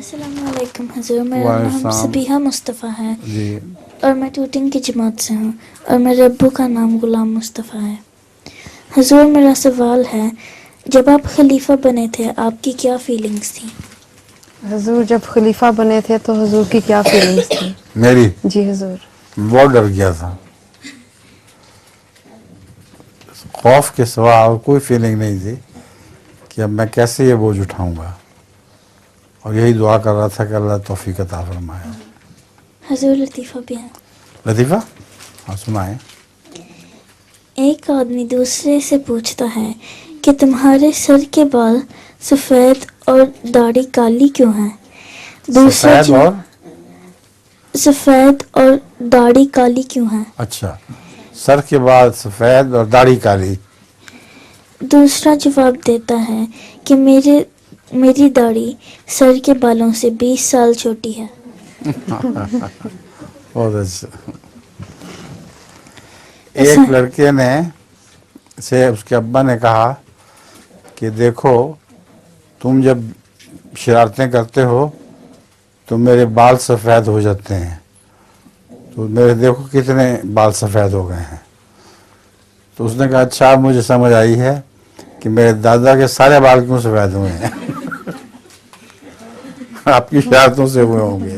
السلام علیکم حضور، میرا نام صبیحہ مصطفیٰ ہے جی، اور میں ٹوٹنگ کی جماعت سے ہوں اور میرے ابو کا نام غلام مصطفیٰ ہے۔ حضور میرا سوال ہے، جب آپ خلیفہ بنے تھے آپ کی کیا فیلنگز تھیں؟ حضور جب خلیفہ بنے تھے تو حضور کی کیا فیلنگز تھی؟ میری جی حضور۔ بہت ڈر گیا تھا، خوف کے سوا اور کوئی فیلنگ نہیں تھی کہ اب میں کیسے یہ بوجھ اٹھاؤں گا، اور یہی دعا کر رہا تھا کہ اللہ توفیق عطا فرمائے۔ حضور لطیفہ بھی ہے۔ لطیفہ؟ ہاں سنائیں۔ ایک آدمی دوسرے سے پوچھتا ہے کہ تمہارے سر کے بال سفید اور داڑھی کالی کیوں ہیں؟ سفید اور داڑھی کالی کیوں ہیں؟ اچھا، سر کے بال سفید اور داڑھی کالی۔ دوسرا جواب دیتا ہے کہ میری داڑھی سر کے بالوں سے 20 سال چھوٹی ہے۔ بہت اچھا۔ ایک لڑکے نے سے اس کے ابا نے کہا کہ دیکھو تم جب شرارتیں کرتے ہو تو میرے بال سفید ہو جاتے ہیں، تو میرے دیکھو کتنے بال سفید ہو گئے ہیں۔ تو اس نے کہا اچھا مجھے سمجھ آئی ہے کہ میرے دادا کے سارے بال کیوں سفید ہوئے ہیں۔ آپ کی شرارتوں سے ہوئے ہوں گے۔